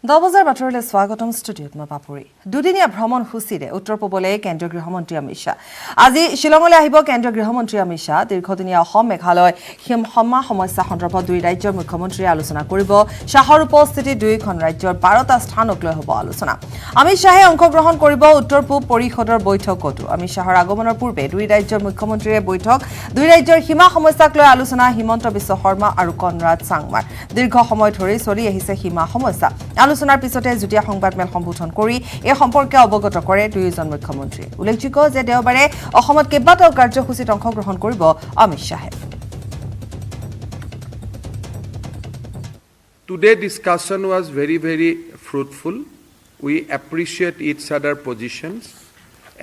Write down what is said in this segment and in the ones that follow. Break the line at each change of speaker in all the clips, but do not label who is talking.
10 বজাৰ বাতৰিলৈ স্বাগতম ষ্টুডিঅ'ত মই পাপুৰি দুদিনীয়া ভ্ৰমণ সূচীৰে উত্তৰ পূবলৈ কেন্দ্ৰীয় গৃহমন্ত্ৰী অমিত শ্বাহ আজি শিলঙলৈ আহিব কেন্দ্ৰীয় গৃহমন্ত্ৰী অমিত শ্বাহ দীৰ্ঘদিনীয়া অসম মেঘালয় সীমা সমস্যা সন্দৰ্ভত দুই ৰাজ্যৰ মুখ্যমন্ত্ৰীয়ে আলোচনা কৰিব শ্বাহৰ উপস্থিতিত দুয়োখন ৰাজ্যৰ 12টা স্থানক লৈ হ'ব আলোচনা অমিত শ্বাহে অংশগ্ৰহণ কৰিব উত্তৰ পূব পৰিষদৰ বৈঠকতো অমিত শ্বাহৰ আগমনৰ পূৰ্বে দুই ৰাজ্যৰ মুখ্যমন্ত্ৰীয়ে বৈঠক দুই ৰাজ্যৰ সীমা সমস্যাক লৈ আলোচনা হিমন্ত বিশ্ব শৰ্মা আৰু কনৰাড চাংমাৰ দীৰ্ঘ সময় ধৰি চলি আহিছে সীমা সমস্যা আলোচনাৰ পিছতে যুটীয়া সংবাদমেল সম্বোধন কৰি এই সম্পৰ্কে অৱগত কৰে দুয়োজন মুখ্যমন্ত্ৰী উল্লেখযোগ্য যে দেওবাৰে অসমত কেইবাটাও কাৰ্যসূচীত অংশগ্ৰহণ কৰিব অমিত শ্বাহে
Today's discussion was very fruitful. We appreciate each other's positions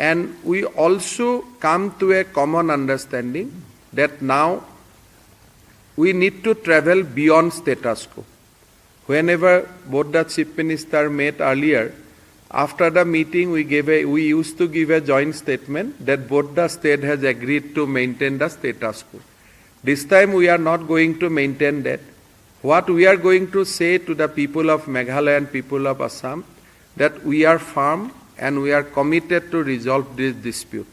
and we also come to a common understanding that now we need to travel beyond status quo. Whenever both the chief minister met earlier, after the meeting we used to give a joint statement that both the state has agreed to maintain the status quo. This time we are not going to maintain that. What we are going to say to the people of Meghalaya and people of Assam that we are firm and we are committed to resolve this dispute.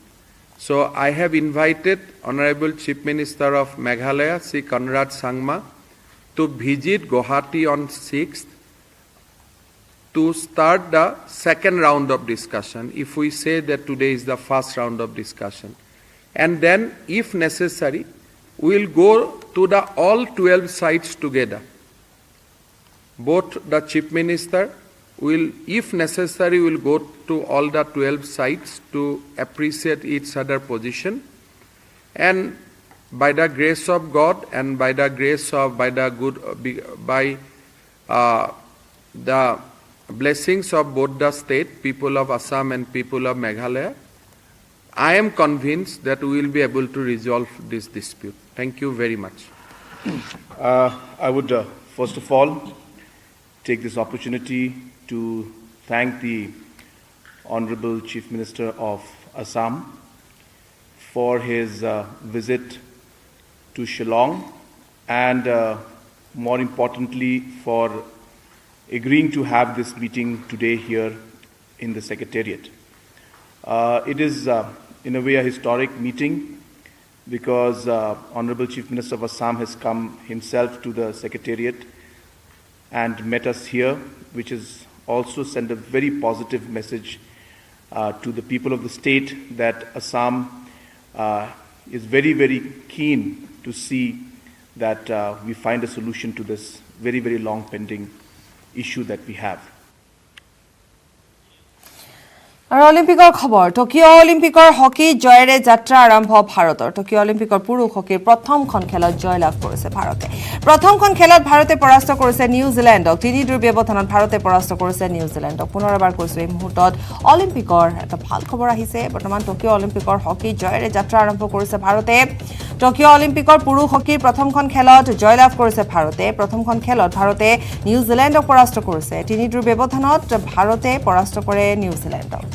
So I have invited Honorable Chief Minister of Meghalaya, Sri Conrad Sangma, to visit Guwahati on 6th to start the second round of discussion, if we say that today is the first round of discussion. And then, if necessary, we will go to the all 12 sites together. Both the Chief Minister will, if necessary, will go to all the 12 sites to appreciate each other's position. And by the grace of God and by the blessings of both the state, people of Assam and people of Meghalaya, I am convinced that we will be able to resolve this dispute. Thank you very much.
I would first of all take this opportunity to thank the Honorable Chief Minister of Assam for his visit to Shillong and more importantly for agreeing to have this meeting today here in the Secretariat. It is in a way a historic meeting because Honorable Chief Minister of Assam has come himself to the Secretariat and met us here, which has also sent a very positive message to the people of the state that Assam is very keen to see that we find a solution to this very long pending issue that we have.
আৰু অলিম্পিকৰ খবৰ Tokyo' অলিম্পিকৰ hockey জয়েৰে যাত্ৰা আৰম্ভ ভাৰতৰ Tokyo' অলিম্পিকৰ পুৰুষ হকীৰ প্ৰথমখন খেলত জয়লাভ কৰিছে ভাৰতে প্ৰথমখন খেলত ভাৰতে পৰাস্ত কৰিছে নিউজিলেণ্ডক ৩-২ ব্যৱধানত ভাৰতে পৰাস্ত কৰিছে নিউজিলেণ্ডক পুনৰবাৰ কৈছো এই মুহূৰ্তত অলিম্পিকৰ এটা ভাল খবৰ আহিছে বৰ্তমান টকিঅ' অলিম্পিকৰ হকী জয়েৰে যাত্ৰা আৰম্ভ কৰিছে ভাৰতে টকিঅ' অলিম্পিকৰ পুৰুষ হকীৰ প্ৰথমখন খেলত জয়লাভ কৰিছে ভাৰতে প্ৰথমখন খেলত ভাৰতে নিউজিলেণ্ডক পৰাস্ত কৰিছে ৩-২ ব্যৱধানত ভাৰতে পৰাস্ত কৰে নিউজিলেণ্ডক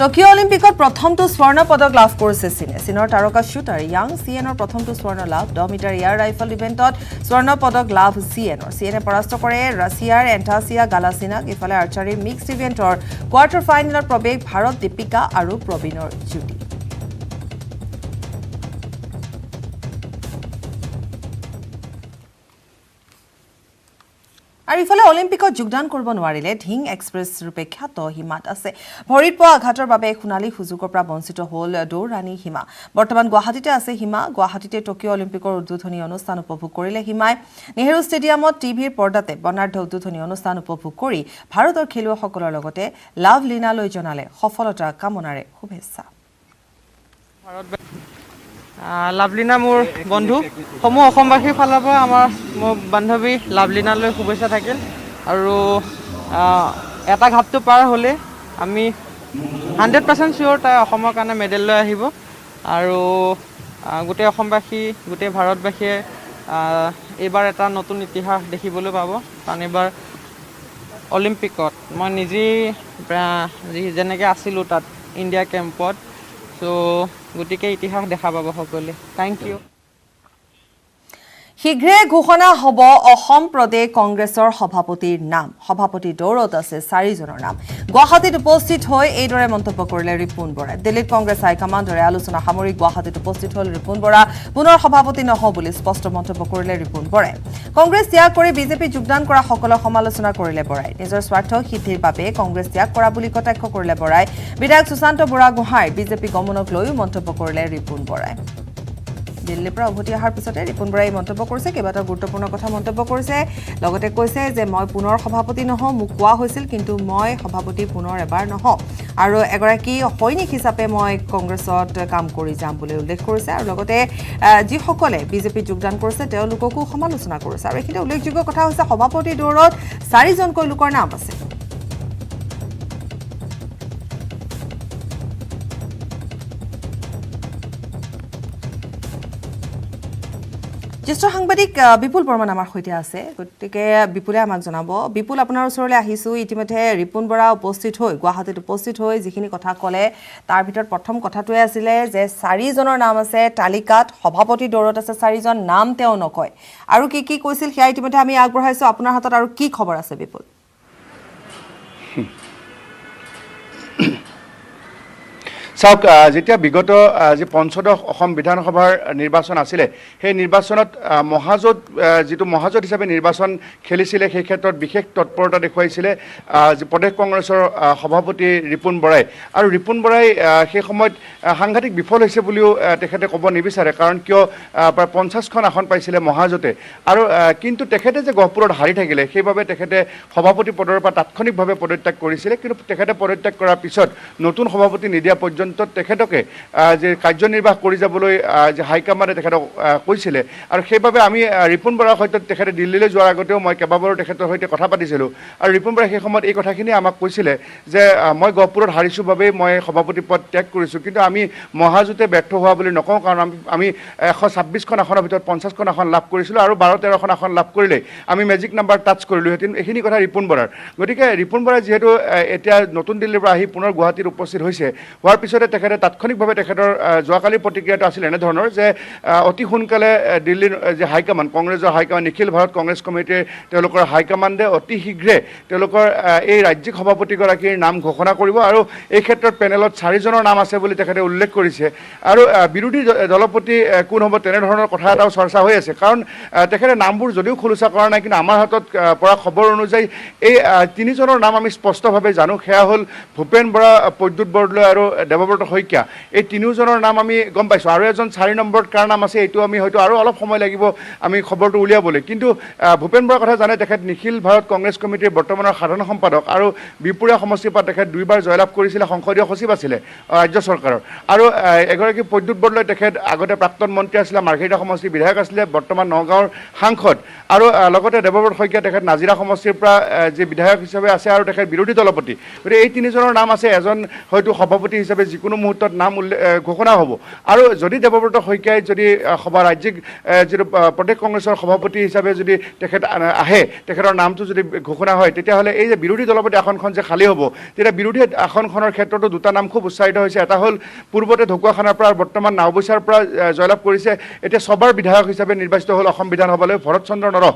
টকিঅ' অলিম্পিকত প্ৰথমটো স্বৰ্ণ পদক লাভ কৰিছে চীনৰ তাৰকা শ্বুটাৰ ইয়াং চিয়েনৰ প্ৰথমটো স্বৰ্ণ লাভ 10 মিটাৰ এয়াৰ ৰাইফল ইভেণ্টত স্বৰ্ণ পদক লাভ চিয়েনে পৰাস্ত কৰে ৰাছিয়াৰ এণ্টাছিয়া গালাচিনাক ইফালে আৰ্চাৰীৰ মিক্সড ইভেণ্টৰ কোৱাৰ্টাৰ ফাইনেলত প্ৰৱেশ ভাৰত দীপিকা আৰু প্ৰবীণৰ যুটি আৰু ইফালে অলিম্পিকত যোগদান কৰিব নোৱাৰিলে ঢিং এক্সপ্ৰেছ ৰূপে খ্যাত হিমাত আছে ভৰিত পোৱা আঘাতৰ বাবে সোণালী সুযোগৰ পৰা বঞ্চিত হ'ল দৌৰাণী হিমা বৰ্তমান গুৱাহাটীতে আছে হিমা গুৱাহাটীতে টকিঅ' অলিম্পিকৰ উদ্বোধনী অনুষ্ঠান উপভোগ কৰিলে হিমাই নেহৰু ষ্টেডিয়ামত টিভিৰ পৰ্দাতে বৰ্ণাঢ্য উদ্বোধনী অনুষ্ঠান উপভোগ কৰি ভাৰতৰ খেলুৱৈসকলৰ লগতে লাভলীনালৈ জনালে সফলতা কামনাৰে শুভেচ্ছা
লাভলীনা মোৰ বন্ধু সমূহ অসমবাসীৰ ফালৰ পৰা মোৰ বান্ধৱী লাভলীনালৈ শুভেচ্ছা থাকিল আৰু এটা ঘাপটো পাৰ হ'লে আমি 100% চিয়ৰ তাই অসমৰ কাৰণে মেডেল লৈ আহিব আৰু গোটেই অসমবাসী গোটেই ভাৰতবাসীয়ে এইবাৰ এটা নতুন ইতিহাস দেখিবলৈ পাব কাৰণ এইবাৰ অলিম্পিকত মই নিজেই যেনেকৈ আছিলোঁ তাত ইণ্ডিয়া কেম্পত চ' গতিকে ইতিহাস দেখা পাব সকলোৱে থ্যাংক ইউ
শীঘ্ৰে ঘোষণা হ'ব অসম প্ৰদেশ কংগ্ৰেছৰ সভাপতিৰ নাম সভাপতি দৌৰত আছে 4 জনৰ নাম গুৱাহাটীত উপস্থিত হৈ এইদৰে মন্তব্য কৰিলে ৰিপুন বৰাই দিল্লীত কংগ্ৰেছ হাইকমাণ্ডৰে আলোচনা সামৰি গুৱাহাটীত উপস্থিত হ'ল ৰিপুন বৰা পুনৰ সভাপতি নহ'ব বুলি স্পষ্ট মন্তব্য কৰিলে ৰিপুন বৰাই কংগ্ৰেছ ত্যাগ কৰি বিজেপি যোগদান কৰা সকলক সমালোচনা কৰিলে বৰাই নিজৰ স্বাৰ্থ সিদ্ধিৰ বাবে কংগ্ৰেছ ত্যাগ কৰা বুলি কটাক্ষ কৰিলে বৰাই বিধায়ক সুশান্ত বুঢ়াগোহাঁই বিজেপি গমনক লৈও মন্তব্য কৰিলে ৰিপুন বৰাই দিল্লীৰ পৰা উভতি অহাৰ পিছতে ৰিপুন বৰাই মন্তব্য কৰিছে কেইবাটাও গুৰুত্বপূৰ্ণ কথা মন্তব্য কৰিছে লগতে কৈছে যে মই পুনৰ সভাপতি নহওঁ মোক কোৱা হৈছিল কিন্তু মই সভাপতি পুনৰ এবাৰ নহওঁ আৰু এগৰাকী সৈনিক হিচাপে মই কংগ্ৰেছত কাম কৰি যাম বুলি উল্লেখ কৰিছে আৰু লগতে যিসকলে বিজেপিত যোগদান কৰিছে তেওঁলোককো সমালোচনা কৰিছে আৰু এইখিনি উল্লেখযোগ্য কথা হৈছে সভাপতি দৌৰত 4 জনকৈ লোকৰ নাম আছে জ্যেষ্ঠ সাংবাদিক বিপুল বৰ্মন আমাৰ সৈতে আছে গতিকে বিপুলে আমাক জনাব বিপুল আপোনাৰ ওচৰলৈ আহিছো ইতিমধ্যে ৰিপুন বৰা উপস্থিত হৈ গুৱাহাটীত উপস্থিত হৈ যিখিনি কথা ক'লে তাৰ ভিতৰত প্ৰথম কথাটোৱে আছিলে যে 4 জনৰ নাম আছে তালিকাত সভাপতি দৌৰত আছে 4 জন নাম তেওঁ নকয় আৰু কি কৈছিল সেয়া ইতিমধ্যে আমি আগবঢ়াইছো আপোনাৰ হাতত আৰু কি খবৰ আছে বিপুল
চাওক যেতিয়া বিগত যে পঞ্চদশ অসম বিধানসভাৰ নিৰ্বাচন আছিলে সেই নিৰ্বাচনত মহাজোঁট যিটো মহাজোঁট হিচাপে নিৰ্বাচন খেলিছিলে সেই ক্ষেত্ৰত বিশেষ তৎপৰতা দেখুৱাইছিলে প্ৰদেশ কংগ্ৰেছৰ সভাপতি ৰিপুন বৰাই আৰু ৰিপুন বৰাই সেই সময়ত সাংঘাতিক বিফল হৈছে বুলিও তেখেতে ক'ব নিবিচাৰে কাৰণ কিয় প্ৰায় 50খন আসন পাইছিলে মহাজোঁটে আৰু কিন্তু তেখেতে যে গহপুৰত হাৰি থাকিলে সেইবাবে তেখেতে সভাপতি পদৰ পৰা তাৎক্ষণিকভাৱে পদত্যাগ কৰিছিলে কিন্তু তেখেতে পদত্যাগ কৰাৰ পিছত নতুন সভাপতি নিদিয়া পৰ্যন্ত তেখেতকে যে কাৰ্যনিৰ্বাহ কৰি যাবলৈ যে হাইকমাণ্ডে তেখেতক কৈছিলে আৰু সেইবাবে আমি ৰিপুন বৰাৰ সৈতে তেখেতে দিল্লীলৈ যোৱাৰ আগতেও মই কেইবাবাৰো তেখেতৰ সৈতে কথা পাতিছিলোঁ আৰু ৰিপুন বৰাই সেই সময়ত এই কথাখিনি আমাক কৈছিলে যে মই গহপুৰত হাৰিছোঁ বাবেই মই সভাপতি পদ ত্যাগ কৰিছোঁ কিন্তু আমি মহাজোঁটে ব্যৰ্থ হোৱা বুলি নকওঁ কাৰণ আমি 126খন আসনৰ ভিতৰত 50খন আসন লাভ কৰিছিলোঁ আৰু 12-13খন আসন লাভ কৰিলে আমি মেজিক নাম্বাৰ টাচ কৰিলোঁহেঁতেন এইখিনি কথা ৰিপুন বৰাৰ গতিকে ৰিপুন বৰাই যিহেতু এতিয়া নতুন দিল্লীৰ পৰা আহি পুনৰ গুৱাহাটীত উপস্থিত হৈছে হোৱাৰ পিছতে তেখেতে তাৎক্ষণিকভাৱে তেখেতৰ যোৱাকালিৰ প্ৰতিক্ৰিয়াটো আছিল এনেধৰণৰ যে অতি সোনকালে দিল্লীৰ যে হাইকমাণ্ড কংগ্ৰেছৰ হাইকমাণ্ড নিখিল ভাৰত কংগ্ৰেছ কমিটিৰ তেওঁলোকৰ হাইকমাণ্ডে অতি শীঘ্ৰে তেওঁলোকৰ এই ৰাজ্যিক সভাপতিগৰাকীৰ নাম ঘোষণা কৰিব আৰু এই ক্ষেত্ৰত পেনেলত 4 জনৰ নাম আছে বুলি তেখেতে উল্লেখ কৰিছে আৰু বিৰোধী দলপতি কোন হ'ব তেনেধৰণৰ কথা এটাও চৰ্চা হৈ আছে কাৰণ তেখেতে নামবোৰ যদিও খোলোচা কৰা নাই কিন্তু আমাৰ হাতত পৰা খবৰ অনুযায়ী এই 3 জনৰ নাম আমি স্পষ্টভাৱে জানো সেয়া হ'ল ভূপেন বৰা প্ৰদ্যুৎ বৰদলৈ আৰু দেৱব্ৰত শইকীয়া এই 3 জনৰ নাম আমি গম পাইছোঁ আৰু এজন 4 নম্বৰত কাৰ নাম আছে এইটো আমি হয়তো আৰু অলপ সময় লাগিব আমি খবৰটো উলিয়াবলৈ কিন্তু ভূপেন বৰাৰ কথা জানে তেখেত নিখিল ভাৰত কংগ্ৰেছ কমিটিৰ বৰ্তমানৰ সাধাৰণ সম্পাদক আৰু বিপুৰীয়া সমষ্টিৰ পৰা তেখেত 2বাৰ জয়লাভ কৰিছিলে সংসদীয় সচিব আছিলে ৰাজ্য চৰকাৰৰ আৰু এগৰাকী প্ৰদ্যুৎ বৰদলৈ তেখেত আগতে প্ৰাক্তন মন্ত্ৰী আছিলে মাৰ্ঘেৰিটা সমষ্টিৰ বিধায়ক আছিলে বৰ্তমান নগাঁৱৰ সাংসদ আৰু লগতে দেৱব্ৰত শইকীয়া তেখেত নাজিৰা সমষ্টিৰ পৰা যে বিধায়ক হিচাপে আছে আৰু তেখেত বিৰোধী দলপতি গতিকে এই 3 জনৰ নাম আছে এজন হয়তো সভাপতি হিচাপে যিকোনো মুহূৰ্তত নাম ঘোষণা হ'ব আৰু যদি দেৱব্ৰত শইকীয়াই যদি ৰাজ্যিক যিটো প্ৰদেশ কংগ্ৰেছৰ সভাপতি হিচাপে যদি তেখেত আহে তেখেতৰ নামটো যদি ঘোষণা হয় তেতিয়াহ'লে এই যে বিৰোধী দলপতি আসনখন যে খালী হ'ব তেতিয়া বিৰোধী আসনখনৰ ক্ষেত্ৰতো 2টা নাম খুব উচ্চাৰিত হৈছে এটা হ'ল পূৰ্বতে ঢকুৱাখানাৰ পৰা বৰ্তমান নাওবৈচাৰ পৰা জয়লাভ কৰিছে এতিয়া ছবাৰ বিধায়ক হিচাপে নিৰ্বাচিত হ'ল অসম বিধানসভালৈ ভৰতচন্দ্ৰ নৰহ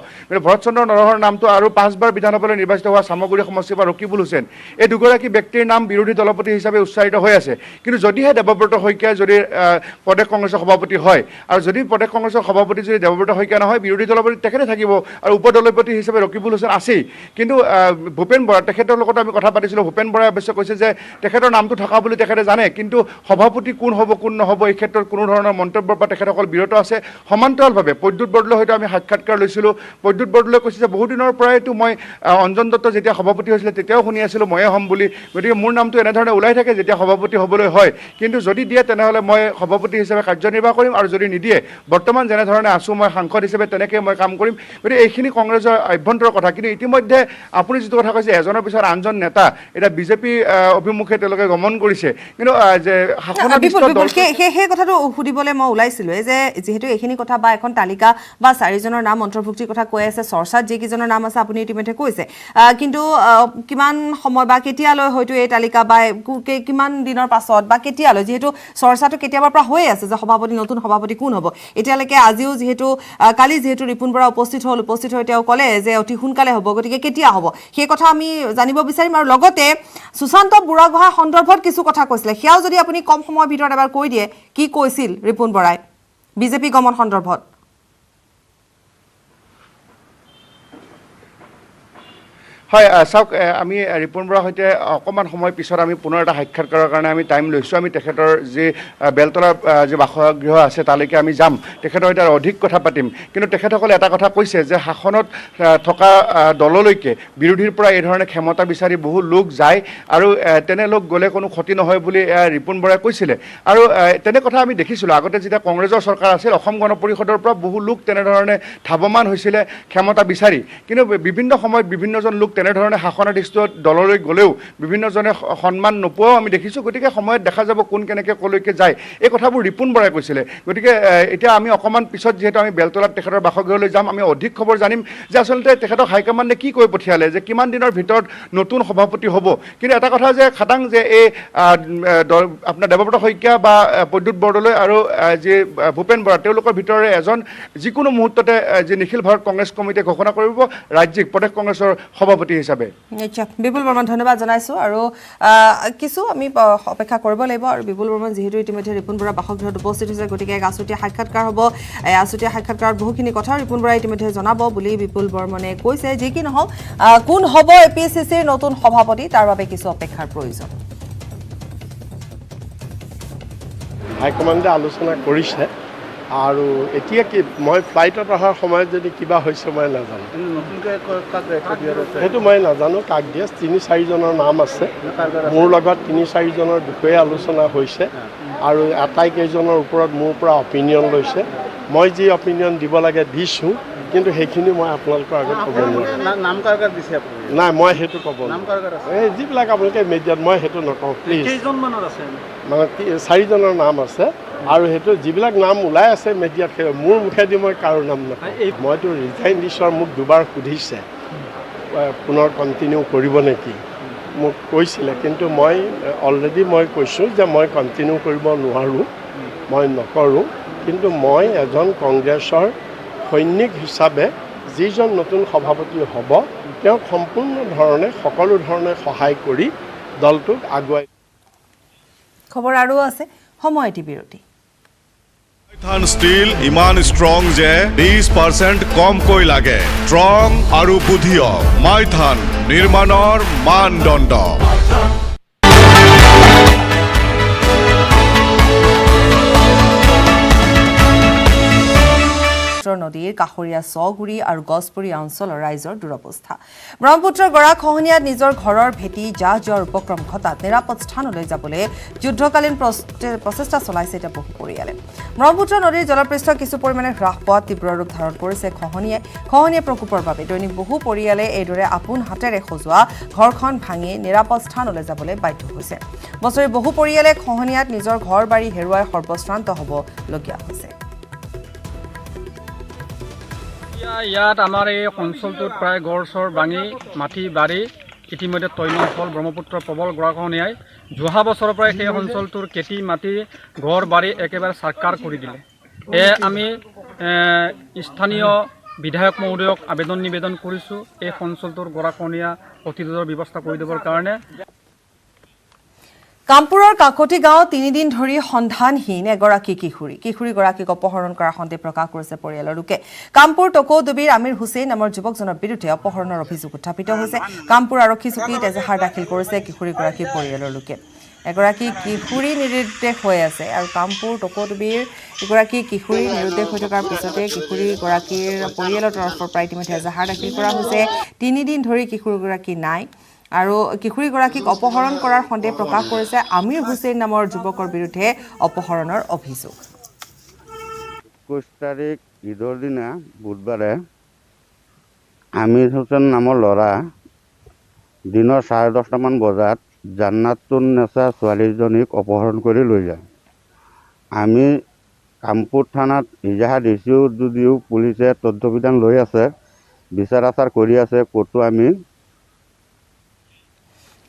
ভৰতচন্দ্ৰ নৰহৰ নামটো আৰু 5বাৰ বিধানসভালৈ নিৰ্বাচিত হোৱা চামগুৰি সমষ্টিৰ পৰা ৰকিবুল হুছেইন এই দুগৰাকী ব্যক্তিৰ নাম বিৰোধী দলপতি হিচাপে উচ্চাৰিত হৈ আছে কিন্তু যদিহে দেৱব্ৰত শইকীয়া যদি প্ৰদেশ কংগ্ৰেছৰ সভাপতি হয় আৰু যদি প্ৰদেশ কংগ্ৰেছৰ সভাপতি যদি দেৱব্ৰত শইকীয়া নহয় বিৰোধী দলপতি তেখেতে থাকিব আৰু উপদলপতি হিচাপে ৰকিবুল হুছেইন আছেই কিন্তু ভূপেন বৰা তেখেতৰ লগত আমি কথা পাতিছিলোঁ ভূপেন বৰাই অৱশ্যে কৈছে যে তেখেতৰ নামটো থকা বুলি তেখেতে জানে কিন্তু সভাপতি কোন হ'ব কোন নহ'ব এই ক্ষেত্ৰত কোনো ধৰণৰ মন্তব্যৰ পৰা তেখেতসকল বিৰত আছে সমান্তৰালভাৱে প্ৰদ্যুৎ বৰদলৈ হয়তো আমি সাক্ষাৎকাৰ লৈছিলোঁ প্ৰদ্যুৎ বৰদলৈ কৈছে যে বহুদিনৰ পৰাইতো মই অঞ্জন দত্ত যেতিয়া সভাপতি হৈছিলে তেতিয়াও শুনি আছিলোঁ ময়ে হ'ম বুলি গতিকে মোৰ নামটো এনেধৰণে ওলাই থাকে যেতিয়া সভাপতি হ'বলৈ হয় কিন্তু যদি দিয়ে তেনেহ'লে মই সভাপতি হিচাপে কাৰ্যনিৰ্বাহ কৰিম আৰু যদি নিদিয়ে বৰ্তমান যেনেধৰণে আছোঁ মই সাংসদ হিচাপে তেনেকৈ মই কাম কৰিম গতিকে এইখিনি কংগ্ৰেছৰ আভ্যন্তৰৰ কথা কিন্তু ইতিমধ্যে আপুনি যিটো কথা কৈছে এজনৰ পিছত আনজন নেতা এতিয়া বিজেপি অভিমুখে তেওঁলোকে গমন কৰিছে কিন্তু যে
সেই কথাটো সুধিবলৈ মই ওলাইছিলোঁ যে যিহেতু এইখিনি কথা বা এখন তালিকা বা 4 জনৰ নাম অন্তৰ্ভুক্তিৰ কথা কৈ আছে চৰ্চাত যিকেইজনৰ নাম আছে আপুনি ইতিমধ্যে কৈছে কিন্তু কিমান সময় বা কেতিয়ালৈ হয়তো এই তালিকা বা কিমান দিনৰ পাছত পাছত বা কেতিয়ালৈ যিহেতু চৰ্চাটো কেতিয়াবাৰ পৰা হৈ আছে যে সভাপতি নতুন সভাপতি কোন হ'ব এতিয়ালৈকে আজিও যিহেতু কালি যিহেতু ৰিপুন বৰা উপস্থিত হৈ তেওঁ ক'লে যে অতি সোনকালে হ'ব গতিকে কেতিয়া হ'ব সেই কথা আমি জানিব বিচাৰিম আৰু লগতে সুশান্ত বুঢ়াগোহাঁই সন্দৰ্ভত কিছু কথা কৈছিলে সেয়াও যদি আপুনি কম সময়ৰ ভিতৰত এবাৰ কৈ দিয়ে কি কৈছিল ৰিপুন বৰাই বিজেপি গমন সন্দৰ্ভত
হয় চাওক আমি ৰিপুন বৰাৰ সৈতে অকণমান সময় পিছত আমি পুনৰ এটা সাক্ষাৎকাৰৰ কাৰণে আমি টাইম লৈছোঁ আমি তেখেতৰ যি বেলতলা যি বাসগৃহ আছে তালৈকে আমি যাম তেখেতৰ সৈতে অধিক কথা পাতিম কিন্তু তেখেতসকলে এটা কথা কৈছে যে শাসনত থকা দললৈকে বিৰোধীৰ পৰা এই ধৰণে ক্ষমতা বিচাৰি বহু লোক যায় আৰু তেনে লোক গ'লে কোনো ক্ষতি নহয় বুলি ৰিপুন বৰাই কৈছিলে আৰু তেনে কথা আমি দেখিছিলোঁ আগতে যেতিয়া কংগ্ৰেছৰ চৰকাৰ আছিল অসম গণ পৰিষদৰ পৰা বহু লোক তেনেধৰণে ধাৱমান হৈছিলে ক্ষমতা বিচাৰি কিন্তু বিভিন্ন সময়ত বিভিন্নজন লোক তেনেধৰণে শাসনাধিষ্ঠ দললৈ গ'লেও বিভিন্নজনে সন্মান নোপোৱাও আমি দেখিছোঁ গতিকে সময়ত দেখা যাব কোন কেনেকৈ ক'লৈকে যায় এই কথাবোৰ ৰিপুন বৰাই কৈছিলে গতিকে এতিয়া আমি অকণমান পিছত যিহেতু আমি বেলতলাত তেখেতৰ বাসগৃহলৈ যাম আমি অধিক খবৰ জানিম যে আচলতে তেখেতক হাইকমাণ্ডে কি কৈ পঠিয়ালে যে কিমান দিনৰ ভিতৰত নতুন সভাপতি হ'ব কিন্তু এটা কথা যে খাটাং যে এই আপোনাৰ দেৱব্ৰত শইকীয়া বা প্ৰদ্যুৎ বৰদলৈ আৰু যি ভূপেন বৰা তেওঁলোকৰ ভিতৰৰে এজন যিকোনো মুহূৰ্ততে যি নিখিল ভাৰত কংগ্ৰেছ কমিটিয়ে ঘোষণা কৰিব ৰাজ্যিক প্ৰদেশ কংগ্ৰেছৰ সভাপতি হিচাপে
নিশ্চয় বিপুল বৰ্মন ধন্যবাদ জনাইছোঁ আৰু কিছু আমি অপেক্ষা কৰিব লাগিব আৰু বিপুল বৰ্মন যিহেতু ইতিমধ্যে ৰিপুন বৰা বাসগৃহত উপস্থিত হৈছে গতিকে এক আছুতীয়া সাক্ষাৎকাৰ হ'ব এই আছুতীয়া সাক্ষাৎকাৰত বহুখিনি কথা ৰিপুন বৰাই ইতিমধ্যে জনাব বুলি বিপুল বৰ্মনে কৈছে যি কি নহওক কোন হ'ব APCCৰ নতুন সভাপতি তাৰ বাবে কিছু অপেক্ষাৰ প্ৰয়োজন
হাইকমাণ্ডে আলোচনা কৰিছে আৰু এতিয়া কি মই ফ্লাইটত অহাৰ সময়ত যদি কিবা হৈছে মই নাজানো সেইটো মই নাজানো কাক দিয়ে ৩-৪জনৰ নাম আছে মোৰ লগত ৩-৪জনৰ বিষয়ে আলোচনা হৈছে আৰু আটাইকেইজনৰ ওপৰত মোৰ পৰা অপিনিয়ন লৈছে মই যি অপিনিয়ন দিব লাগে দিছোঁ কিন্তু সেইখিনি মই আপোনালোকৰ আগত ক'ব নোৱাৰোঁ নাই মই সেইটো ক'ব এই যিবিলাক আপোনালোকে মিডিয়াত মই সেইটো নকওঁ প্লিজ মানে ৪জনৰ নাম আছে আৰু সেইটো যিবিলাক নাম ওলাই আছে মিডিয়াত মোৰ মুখেদি মই কাৰো নাম নকওঁ মইতো ৰিজাইন দিছোঁ মোক দুবাৰ সুধিছে পুনৰ কণ্টিনিউ কৰিব নেকি মোক কৈছিলে কিন্তু মই অলৰেডি মই কৈছোঁ যে মই কণ্টিনিউ কৰিব নোৱাৰোঁ মই নকৰোঁ কিন্তু মই এজন কংগ্ৰেছৰ সৈনিক হিচাপে যিজন নতুন সভাপতি হ'ব তেওঁক সম্পূৰ্ণ ধৰণে সকলো ধৰণে সহায় কৰি দলটোক আগুৱাই
খবৰ আৰু আছে সময় এটি বিৰতি
মাইথান ষ্টিল ইমান ষ্ট্ৰং যে 20% কমকৈ লাগে ষ্ট্ৰং আৰু বুদ্ধিয় মাইথান নিৰ্মাণৰ মানদণ্ড
নদীৰ কাষৰীয়া ছগুৰি আৰু গছপুৰী অঞ্চলৰ ৰাইজৰ দুৰৱস্থা ব্ৰহ্মপুত্ৰৰ গৰাখহনীয়াত নিজৰ ঘৰৰ ভেটি জাহ যোৱাৰ উপক্ৰম ঘটাত নিৰাপদ স্থানলৈ যাবলৈ যুদ্ধকালীন প্ৰচেষ্টা চলাইছে এতিয়া বহু পৰিয়ালে ব্ৰহ্মপুত্ৰ নদীৰ জলপৃষ্ঠ কিছু পৰিমাণে হ্ৰাস পোৱাত তীব্ৰ ৰূপ ধাৰণ কৰিছে খহনীয়া প্ৰকোপৰ বাবে দৈনিক বহু পৰিয়ালে এইদৰে আপোন হাতেৰে সজোৱা ঘৰখন ভাঙি নিৰাপদ স্থানলৈ যাবলৈ বাধ্য হৈছে বছৰি বহু পৰিয়ালে খহনীয়াত নিজৰ ঘৰ বাৰী হেৰুৱাই সৰ্বশ্ৰান্ত হ'বলগীয়া হৈছে
ইয়াত আমাৰ এই অঞ্চলটোত প্ৰায় গড় চৰ ভাঙি মাটি বাৰী ইতিমধ্যে তৈয়াৰ হ'ল ব্ৰহ্মপুত্ৰৰ প্ৰবল গৰাখহনীয়াই যোৱা বছৰৰ পৰাই সেই অঞ্চলটোৰ খেতি মাটি ঘৰ বাৰী একেবাৰে চাৰকাৰ কৰি দিলে আমি স্থানীয় বিধায়ক মহোদয়ক নিবেদন কৰিছোঁ এই অঞ্চলটোৰ গৰাখহনীয়া প্ৰতিৰোধৰ ব্যৱস্থা কৰি দিবৰ কাৰণে
কামপুৰৰ কাকতি গাঁও 3 দিন ধৰি সন্ধানহীন এগৰাকী কিশোৰীগৰাকীক অপহৰণ কৰাৰ সন্দেহ প্ৰকাশ কৰিছে পৰিয়ালৰ লোকে কামপুৰ টকৌডুবিৰ আমিৰ হুছেইন নামৰ যুৱকজনৰ বিৰুদ্ধে অপহৰণৰ অভিযোগ উত্থাপিত হৈছে কামপুৰ আৰক্ষী চকীত এজাহাৰ দাখিল কৰিছে কিশোৰীগৰাকীৰ পৰিয়ালৰ লোকে এগৰাকী কিশোৰী নিৰুদ্দেশ হৈ আছে আৰু কামপুৰ টকৌডুবিৰ এগৰাকী কিশোৰী নিৰুদ্দেশ হৈ থকাৰ পিছতে কিশোৰীগৰাকীৰ পৰিয়ালৰ তৰফৰ পৰা ইতিমধ্যে এজাহাৰ দাখিল কৰা হৈছে 3 দিন ধৰি কিশোৰীগৰাকী নাই আৰু কিশোৰীগৰাকীক অপহৰণ কৰাৰ সন্দেহ প্ৰকাশ কৰিছে আমিৰ হুছেইন নামৰ যুৱকৰ বিৰুদ্ধে অপহৰণৰ অভিযোগ
21 তাৰিখ ঈদৰ দিনা বুধবাৰে আমিৰ হুছেইন নামৰ ল'ৰা দিনৰ 10:30 মান বজাত জান্নাতুন নেছা ছোৱালীজনীক অপহৰণ কৰি লৈ যায় আমি কামপুৰ থানাত ইজাহাৰ দিছোঁ যদিও পুলিচে তথ্যবিধান লৈ আছে বিচাৰ আচাৰ কৰি আছে ক'তো আমি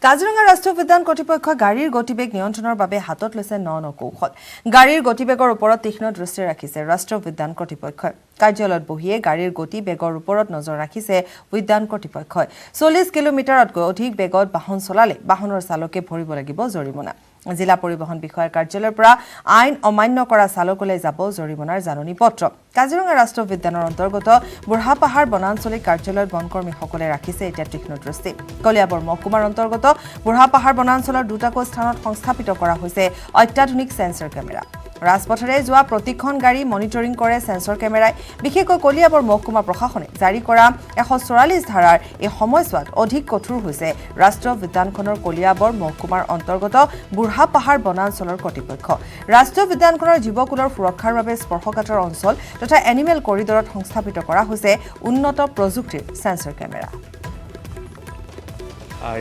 কাজিৰঙা ৰাষ্ট্ৰীয় উদ্যান কৰ্তৃপক্ষই গাড়ীৰ গতিবেগ নিয়ন্ত্ৰণৰ বাবে হাতত লৈছে ন কৌশল গাড়ীৰ গতিবেগৰ ওপৰত তীক্ষ্ণ দৃষ্টি ৰাখিছে ৰাষ্ট্ৰীয় উদ্যান কৰ্তৃপক্ষই কাৰ্যালয়ত বহিয়ে গাড়ীৰ গতিবেগৰ ওপৰত নজৰ ৰাখিছে উদ্যান কৰ্তৃপক্ষই 40 কিলোমিটাৰতকৈ অধিক বেগত বাহন চলালে বাহনৰ চালকে ভৰিব লাগিব জৰিমনা জিলা পৰিবহণ বিষয়াৰ কাৰ্যালয়ৰ পৰা আইন অমান্য কৰা চালকলৈ যাব জৰিমনাৰ জাননী পত্ৰ কাজিৰঙা ৰাষ্ট্ৰীয় উদ্যানৰ অন্তৰ্গত বুঢ়াপাহাৰ বনাঞ্চলিক কাৰ্যালয়ত বনকৰ্মীসকলে ৰাখিছে এতিয়া তীক্ষ্ণ দৃষ্টি কলিয়াবৰ মহকুমাৰ অন্তৰ্গত বুঢ়াপাহাৰ বনাঞ্চলৰ দুটাকৈ স্থানত সংস্থাপিত কৰা হৈছে অত্যাধুনিক সেন্সৰ কেমেৰা ৰাজপথৰে যোৱা প্ৰতিখন গাড়ী মনিটৰিং কৰে সেন্সৰ কেমেৰাই বিশেষকৈ কলিয়াবৰ মহকুমা প্ৰশাসনে জাৰি কৰা 144 ধাৰাৰ এই সময়ছোৱাত অধিক কঠোৰ হৈছে ৰাষ্ট্ৰীয় উদ্যানখনৰ কলিয়াবৰ মহকুমাৰ অন্তৰ্গত বুঢ়াপাহাৰ বনাঞ্চলৰ কৰ্তৃপক্ষ ৰাষ্ট্ৰীয় উদ্যানখনৰ জীৱকুলৰ সুৰক্ষাৰ বাবে স্পৰ্শকাতৰ অঞ্চল তথা এনিমেল কৰিডৰত সংস্থাপিত কৰা হৈছে উন্নত প্ৰযুক্তিৰ সেন্সৰ কেমেৰা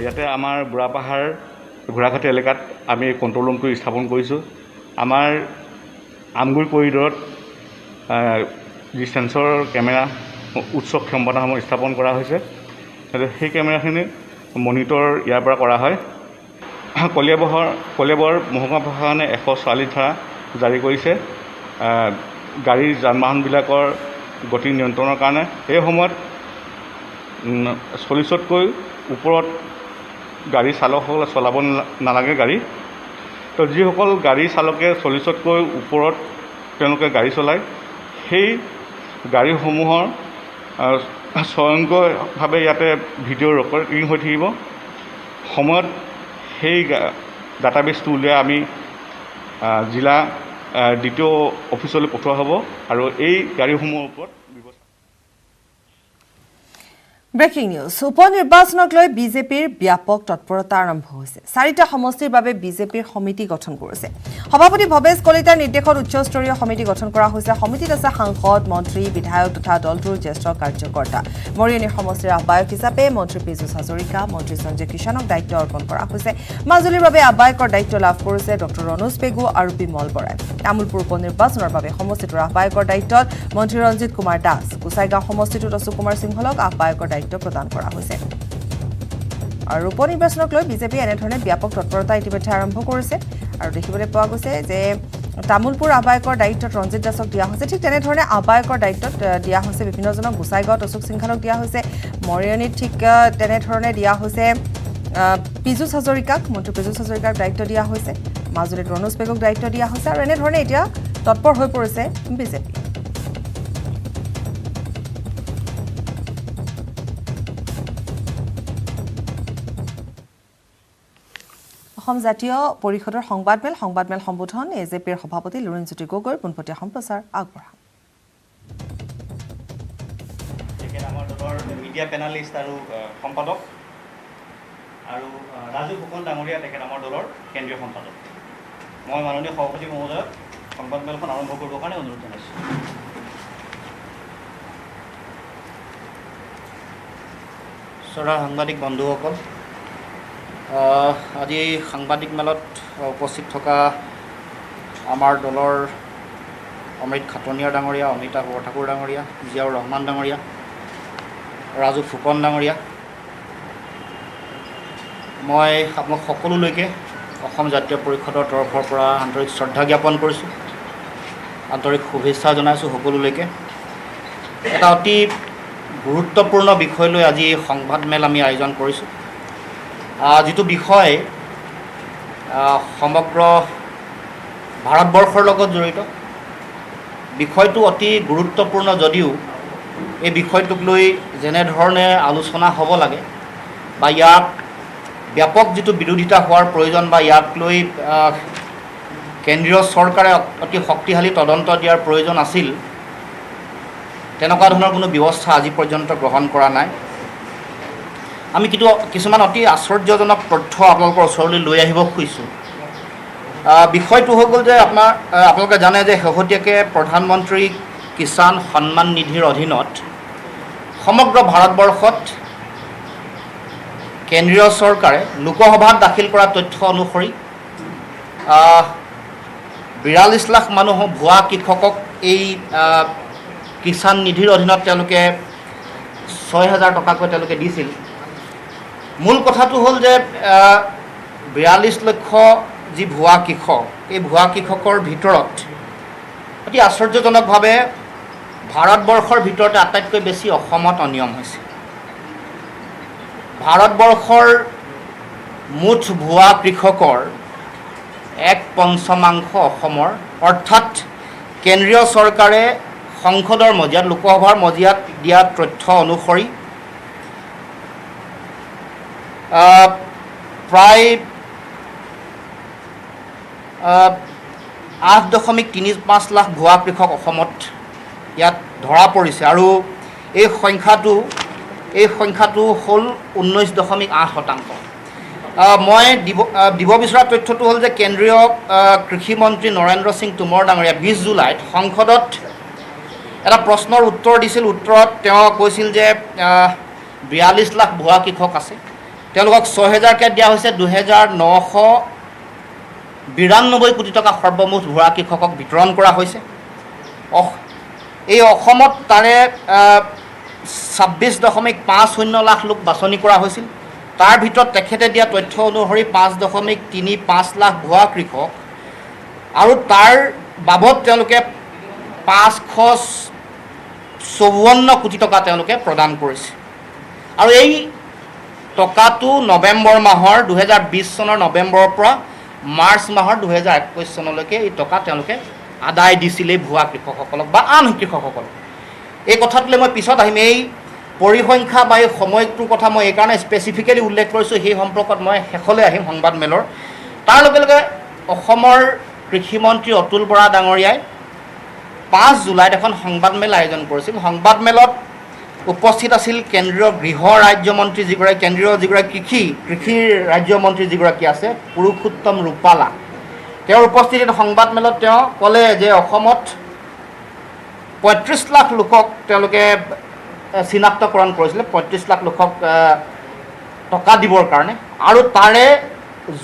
ইয়াতে আমাৰ বুঢ়াপাহাৰ ঘোঁৰাঘাটি এলেকাত আমি কণ্ট্ৰল ৰুমটো স্থাপন কৰিছোঁ আমাৰ আমগুৰি কৰিডৰত যি সেন্সৰ কেমেৰা উচ্চ ক্ষমতাসমূহ স্থাপন কৰা হৈছে সেই কেমেৰাখিনি মনিটৰ ইয়াৰ পৰা কৰা হয় কলিয়াবৰ মহকুমা প্ৰশাসনে 144 ধাৰা জাৰি কৰিছে গাড়ীৰ যান বাহনবিলাকৰ গতি নিয়ন্ত্ৰণৰ কাৰণে এই সময়ত 40তকৈ ওপৰত গাড়ী চালকসকলে চলাব নালাগে গাড়ী তো যিসকল গাড়ী চালকে 40তকৈ ওপৰত তেওঁলোকে গাড়ী চলায় সেই গাড়ীসমূহৰ স্বয়ংক্ৰিয়ভাৱে ইয়াতে ভিডিঅ' ৰেকৰ্ডিং হৈ থাকিব সময়ত সেই ডাটাবেছটো উলিয়াই আমি জিলা দ্বিতীয় অফিচলৈ পঠোৱা হ'ব আৰু এই গাড়ীসমূহৰ ওপৰত
ব্ৰেকিং নিউজ উপনিৰ্বাচনক লৈ বিজেপিৰ ব্যাপক তৎপৰতা আৰম্ভ হৈছে 4টা সমষ্টিৰ বাবে বিজেপিৰ সমিতি গঠন কৰিছে সভাপতি ভৱেশ কলিতাৰ নিৰ্দেশত উচ্চস্তৰীয় সমিতি গঠন কৰা হৈছে সমিতিত আছে সাংসদ মন্ত্ৰী বিধায়ক তথা দলটোৰ জ্যেষ্ঠ কাৰ্যকৰ্তা মৰিয়নি সমষ্টিৰ আহ্বায়ক হিচাপে মন্ত্ৰী পীযুষ হাজৰিকা মন্ত্ৰী সঞ্জয় কিষাণক দায়িত্ব অৰ্পণ কৰা হৈছে মাজুলীৰ বাবে আহ্বায়কৰ দায়িত্ব লাভ কৰিছে ডক্টৰ ৰণোজ পেগু আৰু বিমল বৰাই তামুলপুৰ উপনিৰ্বাচনৰ বাবে সমষ্টিটোৰ আহ্বায়কৰ দায়িত্বত মন্ত্ৰী ৰঞ্জিত কুমাৰ দাস গোসাইগাঁও সমষ্টিটোত অশোক কুমাৰ সিংহলক আহ্বায়কৰ দায়িত্ব প্ৰদান কৰা হৈছে আৰু উপনিৰ্বাচনক লৈ বিজেপি এনেধৰণে ব্যাপক তৎপৰতা ইতিমধ্যে আৰম্ভ কৰিছে আৰু দেখিবলৈ পোৱা গৈছে যে তামুলপুৰ আহ্বায়কৰ দায়িত্বত ৰঞ্জিত দাসক দিয়া হৈছে ঠিক তেনেধৰণে আহ্বায়কৰ দায়িত্বত দিয়া হৈছে বিভিন্নজনক গোসাইগাঁৱত অশোক সিংহলক দিয়া হৈছে মৰিয়নিত ঠিক তেনেধৰণে দিয়া হৈছে পীযুষ হাজৰিকাক মন্ত্ৰী পীযুষ হাজৰিকাক দায়িত্ব দিয়া হৈছে মাজুলীত ৰণোজ পেগুক দায়িত্ব দিয়া হৈছে আৰু এনেধৰণে এতিয়া তৎপৰ হৈ পৰিছে বিজেপি অসম জাতীয় পৰিষদৰ সংবাদমেল সম্বোধন এজেপিৰ সভাপতি লুৰিণজ্যোতি গগৈৰ পোনপটীয়া সম্প্ৰচাৰ আগবঢ়াম
আমাৰ দলৰ মিডিয়া পেনালিষ্ট আৰু সম্পাদক আৰু ৰাজু ফুকন ডাঙৰীয়া তেখেত আমাৰ দলৰ কেন্দ্ৰীয় সম্পাদক মই মাননীয় সভাপতি মহোদয়ক সংবাদমেলখন আৰম্ভ কৰিবৰ কাৰণে অনুৰোধ জনাইছোঁ শ্ৰদ্ধাৰ সাংবাদিক বন্ধুসকল আজি সাংবাদিক মেলত উপস্থিত থকা আমাৰ দলৰ অমৃত খাটনিয়াৰ ডাঙৰীয়া অমিতাভ বৰঠাকুৰ ডাঙৰীয়া জিয়াউৰ ৰহমান ডাঙৰীয়া ৰাজু ফুকন ডাঙৰীয়া মই আপোনাক সকলোলৈকে অসম জাতীয় পৰিষদৰ তৰফৰ পৰা আন্তৰিক শ্ৰদ্ধা জ্ঞাপন কৰিছোঁ আন্তৰিক শুভেচ্ছা জনাইছোঁ সকলোলৈকে এটা অতি গুৰুত্বপূৰ্ণ বিষয় লৈ আজি সংবাদমেল আমি আয়োজন কৰিছোঁ যিটো বিষয় সমগ্ৰ ভাৰতবৰ্ষৰ লগত জড়িত বিষয়টো অতি গুৰুত্বপূৰ্ণ যদিও এই বিষয়টোক লৈ যেনেধৰণে আলোচনা হ'ব লাগে বা ইয়াত ব্যাপক যিটো বিৰোধিতা হোৱাৰ প্ৰয়োজন বা ইয়াক লৈ কেন্দ্ৰীয় চৰকাৰে অতি শক্তিশালী তদন্ত দিয়াৰ প্ৰয়োজন আছিল তেনেকুৱা ধৰণৰ কোনো ব্যৱস্থা আজি পৰ্যন্ত গ্ৰহণ কৰা নাই আমি কিছুমান অতি আশ্চৰ্যজনক তথ্য আপোনালোকৰ ওচৰলৈ লৈ আহিব খুজিছোঁ বিষয়টো হৈ গ'ল যে আপোনালোকে জানে যে শেহতীয়াকৈ প্ৰধানমন্ত্ৰী কিষাণ সন্মান নিধিৰ অধীনত সমগ্ৰ ভাৰতবৰ্ষত কেন্দ্ৰীয় চৰকাৰে লোকসভাত দাখিল কৰা তথ্য অনুসৰি 42 লাখ মানুহ ভুৱা কৃষকক এই কিষাণ নিধিৰ অধীনত তেওঁলোকে 6,000 টকাকৈ তেওঁলোকে দিছিল মূল কথাটো হ'ল যে 42 লক্ষ যি ভুৱা কৃষক, এই ভুৱা কৃষকৰ ভিতৰত অতি আশ্চৰ্যজনকভাৱে ভাৰতবৰ্ষৰ ভিতৰতে আটাইতকৈ বেছি অসমত অনিয়ম হৈছে। ভাৰতবৰ্ষৰ মুঠ ভুৱা কৃষকৰ 1/5 অসমৰ, অৰ্থাৎ কেন্দ্ৰীয় চৰকাৰে সংসদৰ মজিয়াত, লোকসভাৰ মজিয়াত দিয়া তথ্য অনুসৰি প্ৰায় 8.35 লাখ ভুৱা কৃষক অসমত ইয়াত ধৰা পৰিছে আৰু এই সংখ্যাটো হ'ল 19.8%। মই দিব বিচৰা তথ্যটো হ'ল যে কেন্দ্ৰীয় কৃষিমন্ত্ৰী নৰেন্দ্ৰ সিং টোমৰ ডাঙৰীয়া 20 জুলাইত সংসদত এটা প্ৰশ্নৰ উত্তৰ দিছিল। উত্তৰত তেওঁ কৈছিল যে 42 লাখ ভুৱা কৃষক আছে, তেওঁলোকক 6,000কৈ দিয়া হৈছে, 2,992 কোটি টকা সৰ্বমুঠ ভুৱা কৃষকক বিতৰণ কৰা হৈছে। এই অসমত তাৰে 26.50 লাখ লোক বাছনি কৰা হৈছিল। তাৰ ভিতৰত তেখেতে দিয়া তথ্য অনুসৰি 5.35 লাখ ভুৱা কৃষক আৰু তাৰ বাবদ তেওঁলোকে 554 কোটি টকা তেওঁলোকে প্ৰদান কৰিছে। আৰু এই টকাটো নৱেম্বৰ মাহৰ 2020 চনৰ নৱেম্বৰৰ পৰা মাৰ্চ মাহৰ 2021 চনলৈকে এই টকা তেওঁলোকে আদায় দিছিলে ভুৱা কৃষকসকলক বা আন কৃষকসকলক। এই কথাটোলৈ মই পিছত আহিম। এই পৰিসংখ্যা বা এই সময়টোৰ কথা মই এইকাৰণে স্পেচিফিকেলি উল্লেখ কৰিছোঁ, সেই সম্পৰ্কত মই শেষলৈ আহিম সংবাদ মেলৰ। তাৰ লগে লগে অসমৰ কৃষিমন্ত্ৰী অতুল বৰা ডাঙৰীয়াই 5 জুলাইত এখন সংবাদ মেল আয়োজন কৰিছিল। সংবাদ মেলত উপস্থিত আছিল কেন্দ্ৰীয় গৃহ ৰাজ্যমন্ত্ৰী যিগৰাকী, কেন্দ্ৰীয় যিগৰাকী কৃষিৰ ৰাজ্যমন্ত্ৰী যিগৰাকী আছে পুৰুষোত্তম ৰূপালা। তেওঁৰ উপস্থিতিত সংবাদ মেলত তেওঁ ক'লে যে অসমত 35 লাখ লোকক তেওঁলোকে চিনাক্তকৰণ কৰিছিলে, 35 লাখ লোকক টকা দিবৰ কাৰণে, আৰু তাৰে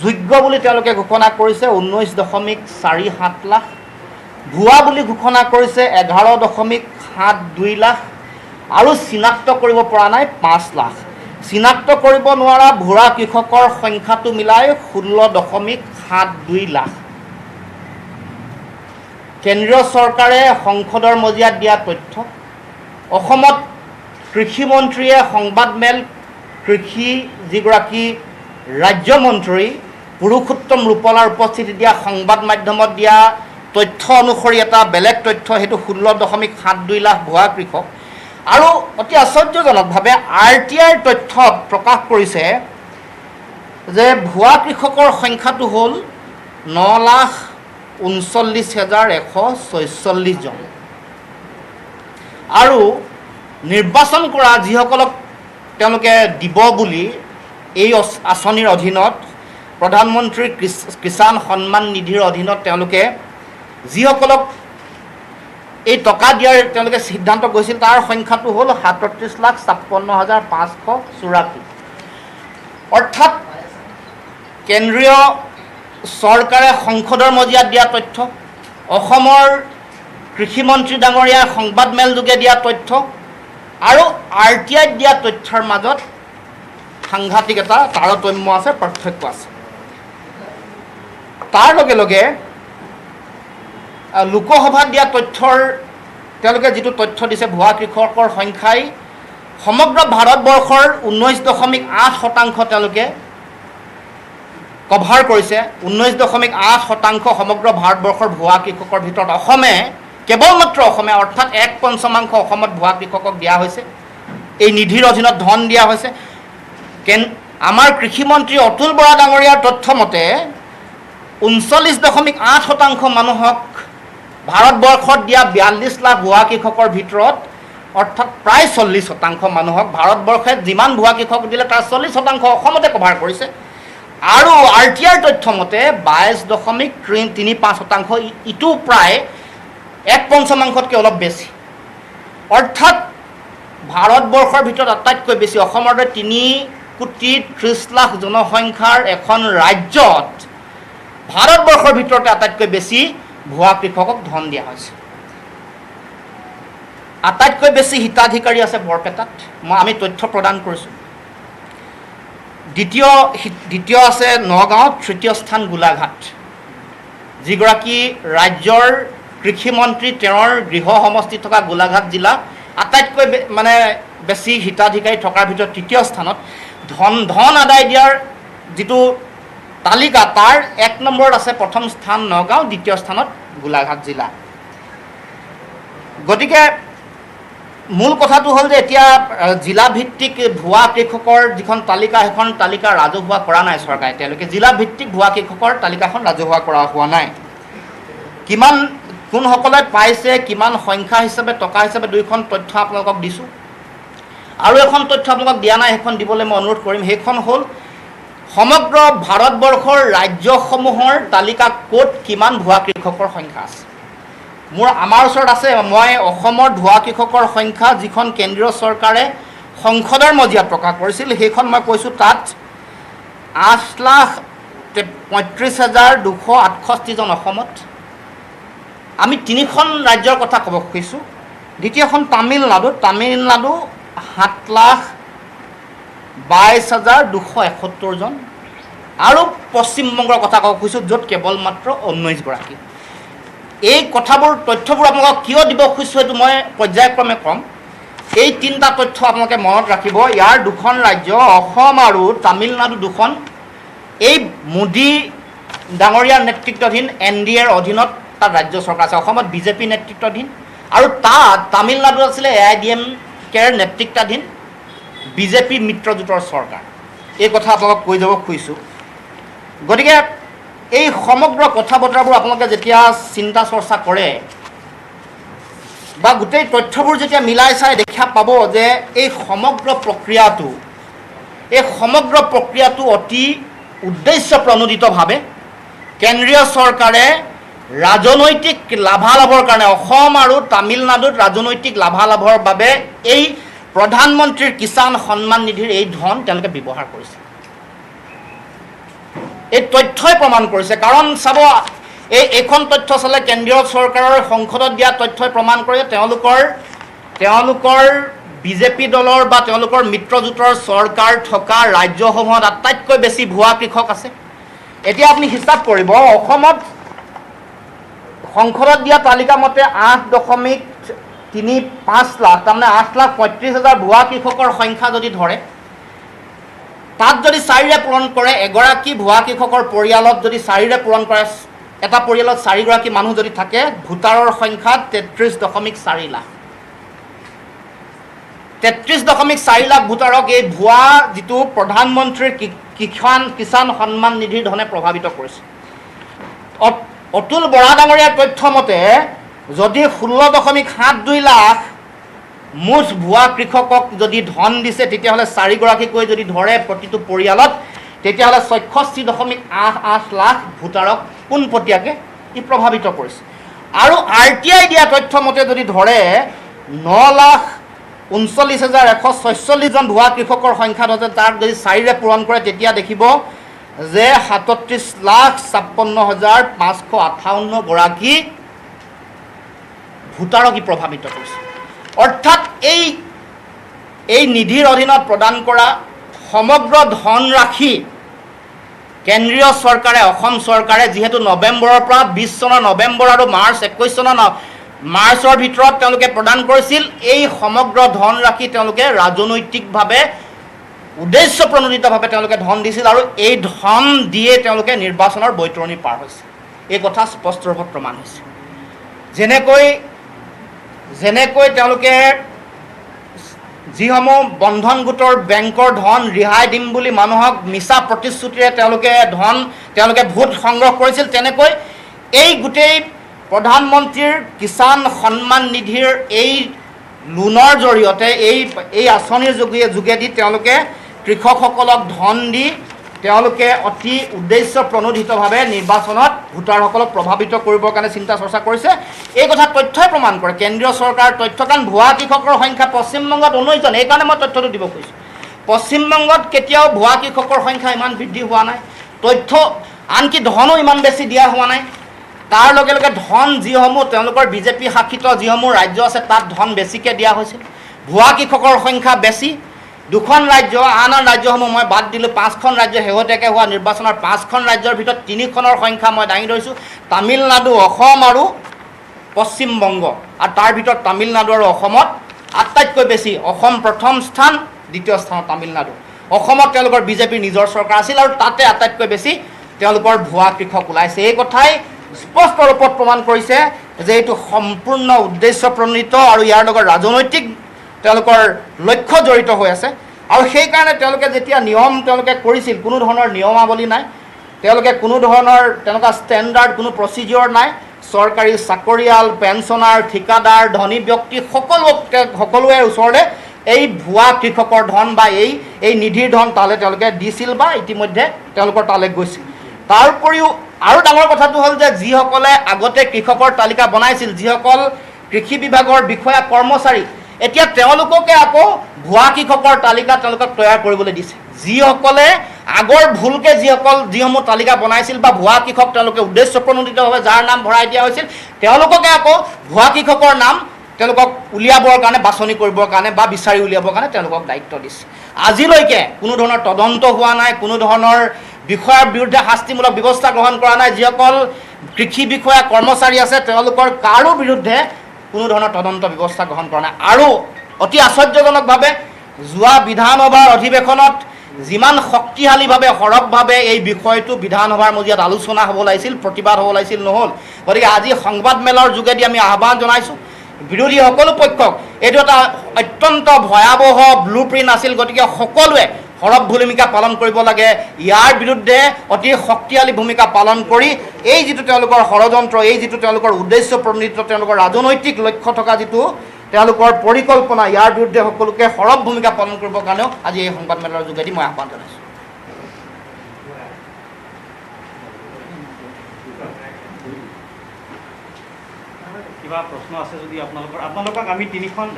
যোগ্য বুলি তেওঁলোকে ঘোষণা কৰিছে 19.47 লাখ, ভুৱা বুলি ঘোষণা কৰিছে 11.72 লাখ, আৰু চিনাক্ত কৰিব পৰা নাই 5 লাখ। চিনাক্ত কৰিব নোৱাৰা ভুৱা কৃষকৰ সংখ্যাটো মিলাই 16.72 লাখ। কেন্দ্ৰীয় চৰকাৰে সংসদৰ মজিয়াত দিয়া তথ্য, অসমত কৃষিমন্ত্ৰীয়ে সংবাদ মেল, কৃষি যিগৰাকী ৰাজ্যমন্ত্ৰী পুৰুষোত্তম ৰূপালাৰ উপস্থিতি দিয়া সংবাদ মাধ্যমত দিয়া তথ্য অনুসৰি এটা বেলেগ তথ্য, সেইটো 16.72 লাখ ভুৱা কৃষক। আৰু অতি আশ্চৰ্যজনকভাৱে RTIৰ তথ্য প্ৰকাশ কৰিছে যে ভুৱা কৃষকৰ সংখ্যাটো হ'ল 9,39,146 জন। আৰু নিৰ্বাচন কৰা যিসকলক তেওঁলোকে দিব বুলি এই আঁচনিৰ অধীনত, প্ৰধানমন্ত্ৰী কিষাণ সন্মান নিধিৰ অধীনত তেওঁলোকে যিসকলক এই টকা দিয়াৰ তেওঁলোকে সিদ্ধান্ত কৰিছিল, তাৰ সংখ্যাটো হ'ল 37,56,584। অৰ্থাৎ কেন্দ্ৰীয় চৰকাৰে সংসদৰ মজিয়াত দিয়া তথ্য, অসমৰ কৃষিমন্ত্ৰী ডাঙৰীয়াই সংবাদ মেলযোগে দিয়া তথ্য আৰু RTIত দিয়া তথ্যৰ মাজত সাংঘাতিক এটা তাৰতম্য আছে, পাৰ্থক্য আছে। তাৰ লগে লগে লোকসভাত দিয়া তথ্যৰ তেওঁলোকে যিটো তথ্য দিছে, ভুৱা কৃষকৰ সংখ্যাই সমগ্ৰ ভাৰতবৰ্ষৰ 19.8% তেওঁলোকে কভাৰ কৰিছে। 19.8% সমগ্ৰ ভাৰতবৰ্ষৰ ভুৱা কৃষকৰ ভিতৰত অসমে, কেৱলমাত্ৰ অসমে, অৰ্থাৎ 1/5 অসমত ভুৱা কৃষকক দিয়া হৈছে, এই নিধিৰ অধীনত ধন দিয়া হৈছে। আমাৰ কৃষিমন্ত্ৰী অতুল বৰা ডাঙৰীয়াৰ তথ্য মতে 39.8% মানুহক ভাৰতবৰ্ষত দিয়া 42 লাখ ভুৱা কৃষকৰ ভিতৰত, অৰ্থাৎ প্ৰায় 40% মানুহক ভাৰতবৰ্ষে যিমান ভুৱা কৃষক দিলে তাৰ 40% অসমতে কভাৰ কৰিছে। আৰু RTIৰ তথ্য মতে 22.35%, ইটো প্ৰায় 1/5তকৈ অলপ বেছি। অৰ্থাৎ ভাৰতবৰ্ষৰ ভিতৰত আটাইতকৈ বেছি, অসমৰ দৰে 3,30 লাখ জনসংখ্যাৰ এখন ৰাজ্যত ভাৰতবৰ্ষৰ ভিতৰতে আটাইতকৈ বেছি ভুৱা কৃষকক ধন দিয়া হৈছে। আটাইতকৈ বেছি হিতাধিকাৰী আছে বৰপেটাত, আমি তথ্য প্ৰদান কৰিছোঁ। দ্বিতীয় আছে নগাঁও, তৃতীয় স্থান গোলাঘাট। যিগৰাকী ৰাজ্যৰ কৃষিমন্ত্ৰী তেওঁৰ গৃহ সমষ্টি থকা গোলাঘাট জিলা আটাইতকৈ মানে বেছি হিতাধিকাৰী থকাৰ ভিতৰত তৃতীয় স্থানত। ধন আদায় দিয়াৰ যিটো তালিকা তাৰ 1 নম্বৰত আছে প্ৰথম স্থান নগাঁও, দ্বিতীয় স্থানত গোলাঘাট জিলা। গতিকে মূল কথাটো হ'ল যে এতিয়া জিলা ভিত্তিক ভুৱা কৃষকৰ যিখন তালিকা সেইখন তালিকা ৰাজহুৱা কৰা নাই চৰকাৰে। তেওঁলোকে জিলা ভিত্তিক ভুৱা কৃষকৰ তালিকাখন ৰাজহুৱা কৰা হোৱা নাই। কিমান কোনসকলে পাইছে, কিমান সংখ্যা হিচাপে টকা হিচাপে দুইখন তথ্য আপোনালোকক দিছোঁ। আৰু এখন তথ্য আপোনালোকক দিয়া নাই, সেইখন দিবলৈ মই অনুৰোধ কৰিম। সেইখন হ'ল সমগ্ৰ ভাৰতবৰ্ষৰ ৰাজ্যসমূহৰ তালিকা ক'ত কিমান ভুৱা কৃষকৰ সংখ্যা আছে। আমাৰ ওচৰত আছে। মই অসমৰ ভুৱা কৃষকৰ সংখ্যা যিখন কেন্দ্ৰীয় চৰকাৰে সংসদৰ মজিয়াত প্ৰকাশ কৰিছিল সেইখন মই কৈছোঁ। তাত 8,35,268জন অসমত। আমি 3খন ৰাজ্যৰ কথা ক'ব খুজিছোঁ। দ্বিতীয়খন তামিলনাডু 7,22,271জন। আৰু পশ্চিমবংগৰ কথা ক'ব খুজিছোঁ য'ত কেৱল মাত্ৰ 19 গৰাকী। এই কথাবোৰ তথ্যবোৰ আপোনালোকক কিয় দিব খুজিছোঁ সেইটো মই পৰ্যায়ক্ৰমে ক'ম। এই 3টা তথ্য আপোনালোকে মনত ৰাখিব। ইয়াৰ 2খন ৰাজ্য অসম আৰু তামিলনাডু দুখন এই মোদী ডাঙৰীয়াৰ নেতৃত্বাধীন NDAৰ অধীনত তাত ৰাজ্য চৰকাৰ আছে। অসমত BJP নেতৃত্বাধীন আৰু তাত তামিলনাডু আছিলে AIADMKৰ নেতৃত্বাধীন BJP মিত্ৰজোঁটৰ চৰকাৰ। এই কথা আপোনালোকক কৈ যাব খুজিছোঁ। গতিকে এই সমগ্ৰ কথা বতৰাবোৰ আপোনালোকে যেতিয়া চিন্তা চৰ্চা কৰে বা গোটেই তথ্যবোৰ যেতিয়া মিলাই চাই দেখা পাব যে এই সমগ্ৰ প্ৰক্ৰিয়াটো অতি উদ্দেশ্য প্ৰণোদিতভাৱে কেন্দ্ৰীয় চৰকাৰে ৰাজনৈতিক লাভালাভৰ কাৰণে অসম আৰু তামিলনাডুত ৰাজনৈতিক লাভালাভৰ বাবে এই প্ৰধানমন্ত্ৰীৰ কিষাণ সন্মান নিধিৰ এই ধন তেওঁলোকে ব্যৱহাৰ কৰিছে। এই তথ্যই প্ৰমাণ কৰিছে। কাৰণ চাব, এইখন তথ্য চালে কেন্দ্ৰীয় চৰকাৰৰ সংসদত দিয়া তথ্যই প্ৰমাণ কৰে তেওঁলোকৰ BJP দলৰ বা তেওঁলোকৰ মিত্ৰজোঁটৰ চৰকাৰ থকা ৰাজ্যসমূহত আটাইতকৈ বেছি ভুৱা কৃষক আছে। এতিয়া আপুনি হিচাপ কৰিব, অসমত সংসদত দিয়া তালিকা মতে 8.35 লাখ, তাৰমানে 8,35,000 ভুৱা কৃষকৰ সংখ্যা যদি ধৰে, তাত যদি 4ৰে পূৰণ কৰে, এগৰাকী ভুৱা কৃষকৰ পৰিয়ালত যদি 4ৰে পূৰণ কৰে, এটা পৰিয়ালত 4 গৰাকী মানুহ যদি থাকে, ভোটাৰৰ সংখ্যা 33.4 লাখ। 33.4 লাখ ভোটাৰক এই ভুৱা যিটো প্ৰধানমন্ত্ৰীৰ কিষাণ সন্মান নিধিৰ ধনে প্ৰভাৱিত কৰিছে। অতুল বৰা ডাঙৰীয়াৰ তথ্য মতে যদি 16.72 লাখ মুঠ ভুৱা কৃষকক যদি ধন দিছে, তেতিয়াহ'লে 4 গৰাকীকৈ যদি ধৰে প্ৰতিটো পৰিয়ালত, তেতিয়াহ'লে 66.88 লাখ ভোটাৰক পোনপটীয়াকৈ ই প্ৰভাৱিত কৰিছে। আৰু RTI দিয়া তথ্য মতে যদি ধৰে 9,39,146জন ভুৱা কৃষকৰ সংখ্যা ধৰে, তাক যদি 4ৰে পূৰণ কৰে, তেতিয়া দেখিব যে 37,56,558 গৰাকী ভোটাৰক ই প্ৰভাৱিত কৰিছে। অৰ্থাৎ এই নিধিৰ অধীনত প্ৰদান কৰা সমগ্ৰ ধনৰাশি কেন্দ্ৰীয় চৰকাৰে, অসম চৰকাৰে যিহেতু নৱেম্বৰৰ পৰা 20 চনৰ নৱেম্বৰ আৰু মাৰ্চ 21 চনৰ মাৰ্চৰ ভিতৰত তেওঁলোকে প্ৰদান কৰিছিল, এই সমগ্ৰ ধনৰাশি তেওঁলোকে ৰাজনৈতিকভাৱে উদ্দেশ্য প্ৰণোদিতভাৱে তেওঁলোকে ধন দিছিল আৰু এই ধন দিয়ে তেওঁলোকে নিৰ্বাচনৰ বৈতৰণি পাৰ হৈছে। এই কথা স্পষ্ট ৰূপত প্ৰমাণ হৈছে। যেনেকৈ তেওঁলোকে যিসমূহ বন্ধন গোটৰ বেংকৰ ধন ৰেহাই দিম বুলি মানুহক মিছা প্ৰতিশ্ৰুতিৰে তেওঁলোকে ভোট সংগ্ৰহ কৰিছিল, তেনেকৈ এই গোটেই প্ৰধানমন্ত্ৰীৰ কিষাণ সন্মান নিধিৰ এই লোনৰ জৰিয়তে এই আঁচনিৰ যোগেদি তেওঁলোকে কৃষকসকলক ধন দি তেওঁলোকে অতি উদ্দেশ্য প্ৰণোদিতভাৱে নিৰ্বাচনত ভোটাৰসকলক প্ৰভাৱিত কৰিবৰ কাৰণে চিন্তা চৰ্চা কৰিছে। এই কথা তথ্যই প্ৰমাণ কৰে, কেন্দ্ৰীয় চৰকাৰৰ তথ্য। কাৰণ ভুৱা কৃষকৰ সংখ্যা পশ্চিমবংগত 19জন। এইকাৰণে মই তথ্যটো দিব খুজিছোঁ। পশ্চিমবংগত কেতিয়াও ভুৱা কৃষকৰ সংখ্যা ইমান বৃদ্ধি হোৱা নাই, তথ্য আনকি ধনো ইমান বেছি দিয়া হোৱা নাই। তাৰ লগে লগে ধন যিসমূহ তেওঁলোকৰ BJP শাসিত যিসমূহ ৰাজ্য আছে তাত ধন বেছিকৈ দিয়া হৈছিল। ভুৱা কৃষকৰ সংখ্যা বেছি। দুখন ৰাজ্য আন ৰাজ্যসমূহ মই বাদ দিলোঁ 5খন ৰাজ্য শেহতীয়াকৈ হোৱা নিৰ্বাচনৰ 5খন ৰাজ্যৰ ভিতৰত 3খনৰ সংখ্যা মই দাঙি ধৰিছোঁ তামিলনাডু অসম আৰু পশ্চিম বংগ আৰু তাৰ ভিতৰত তামিলনাডু আৰু অসমত আটাইতকৈ বেছি অসম প্ৰথম স্থান দ্বিতীয় স্থানত তামিলনাডু অসমত তেওঁলোকৰ বিজেপিৰ নিজৰ চৰকাৰ আছিল আৰু তাতে আটাইতকৈ বেছি তেওঁলোকৰ ভুৱা কৃষক ওলাইছে এই কথাই স্পষ্ট ৰূপত প্ৰমাণ কৰিছে যে এইটো সম্পূৰ্ণ উদ্দেশ্য প্ৰণোদিত আৰু ইয়াৰ লগত ৰাজনৈতিক তেওঁলোকৰ লক্ষ্য জড়িত হৈ আছে আৰু সেইকাৰণে তেওঁলোকে যেতিয়া নিয়ম তেওঁলোকে কৰিছিল কোনো ধৰণৰ নিয়মাৱলী নাই তেওঁলোকে কোনো ধৰণৰ তেনেকুৱা ষ্টেণ্ডাৰ্ড কোনো প্ৰচিডিঅ'ৰ নাই চৰকাৰী চাকৰিয়াল পেঞ্চনাৰ ঠিকাদাৰ ধনী ব্যক্তি সকলোৰে ওচৰতে এই ভুৱা কৃষকৰ ধন বা এই নিধিৰ ধন তালৈ তেওঁলোকে দিছিল বা ইতিমধ্যে তেওঁলোকৰ তালৈ গৈছিল তাৰ উপৰিও আৰু ডাঙৰ কথাটো হ'ল যে যিসকলে আগতে কৃষকৰ তালিকা বনাইছিল যিসকল কৃষি বিভাগৰ বিষয়া কৰ্মচাৰী এতিয়া তেওঁলোককে আকৌ ভুৱা কৃষকৰ তালিকা তেওঁলোকক তৈয়াৰ কৰিবলৈ দিছে যিসকলে আগৰ ভুলকৈ যিসমূহ তালিকা বনাইছিল বা ভুৱা কৃষক তেওঁলোকে উদ্দেশ্য প্ৰণোদিতভাৱে যাৰ নাম ভৰাই দিয়া হৈছিল তেওঁলোককে আকৌ ভুৱা কৃষকৰ নাম তেওঁলোকক উলিয়াবৰ কাৰণে বাছনি কৰিবৰ কাৰণে বা বিচাৰি উলিয়াবৰ কাৰণে তেওঁলোকক দায়িত্ব দিছে আজিলৈকে কোনো ধৰণৰ তদন্ত হোৱা নাই কোনো ধৰণৰ বিষয়াৰ বিৰুদ্ধে শাস্তিমূলক ব্যৱস্থা গ্ৰহণ কৰা নাই যিসকল কৃষি বিষয়া কৰ্মচাৰী আছে তেওঁলোকৰ কাৰো বিৰুদ্ধে কোনো ধৰণৰ তদন্ত ব্যৱস্থা গ্ৰহণ কৰা নাই আৰু অতি আশ্চৰ্যজনকভাৱে যোৱা বিধানসভাৰ অধিৱেশনত যিমান শক্তিশালীভাৱে সৰবভাৱে এই বিষয়টো বিধানসভাৰ মজিয়াত আলোচনা হ'ব লাগিছিল প্ৰতিবাদ হ'ব লাগিছিল নহ'ল গতিকে আজি সংবাদমেলৰ যোগেদি আমি আহ্বান জনাইছোঁ বিৰোধী সকলো পক্ষক এইটো এটা অত্যন্ত ভয়াৱহ ব্লু প্ৰিণ্ট আছিল গতিকে সকলোৱে সৰব ভূমিকা পালন কৰিব লাগে ইয়াৰ বিৰুদ্ধে অতি শক্তিশালী ভূমিকা পালন কৰি এই যিটো তেওঁলোকৰ ষড়যন্ত্ৰ এই যিটো তেওঁলোকৰ উদ্দেশ্য প্ৰণোদিত তেওঁলোকৰ ৰাজনৈতিক লক্ষ্য থকা যিটো তেওঁলোকৰ পৰিকল্পনা ইয়াৰ বিৰুদ্ধে সকলোকে সৰব ভূমিকা পালন কৰিবৰ কাৰণেও আজি এই সংবাদমেলৰ যোগেদি মই আহ্বান জনাইছোঁ
কিবা প্ৰশ্ন আছে যদি আপোনালোকক আমি তিনিখন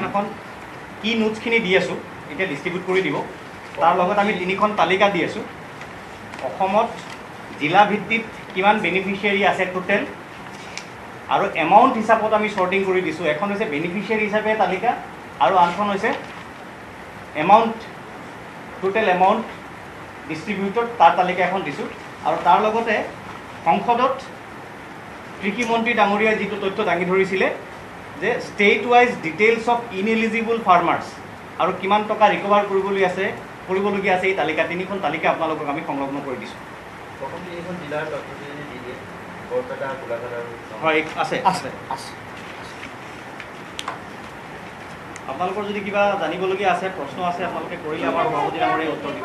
এখন কি নোটছখিনি দি আছোঁ এতিয়া ডিষ্ট্ৰিবিউট কৰি দিব তাৰ লগত আমি 3খন তালিকা দি আছোঁ অসমত জিলা ভিত্তিত কিমান বেনিফিচিয়াৰী আছে টোটেল আৰু এমাউণ্ট হিচাপত আমি শ্বৰ্টিং কৰি দিছোঁ এখন হৈছে বেনিফিচিয়াৰী হিচাপে তালিকা আৰু আনখন হৈছে এমাউণ্ট টোটেল এমাউণ্ট ডিষ্ট্ৰিবিউটড তাৰ তালিকা এখন দিছোঁ আৰু তাৰ লগতে সংসদত কৃষিমন্ত্ৰী ডাঙৰীয়াই যিটো তথ্য দাঙি ধৰিছিলে যে state wise details of ineligible farmers আৰু কিমান টকা ৰিকভাৰ কৰিবলগীয়া আছে এই তালিকা 3খন তালিকা আপোনালোকক আমি সংলগ্ন কৰি দিছোঁ হয় আছে আপোনালোকৰ যদি কিবা জানিবলগীয়া আছে প্ৰশ্ন আছে আপোনালোকে কৰিলে আমাৰ সভাপতি ডাঙৰীয়াই উত্তৰ দিব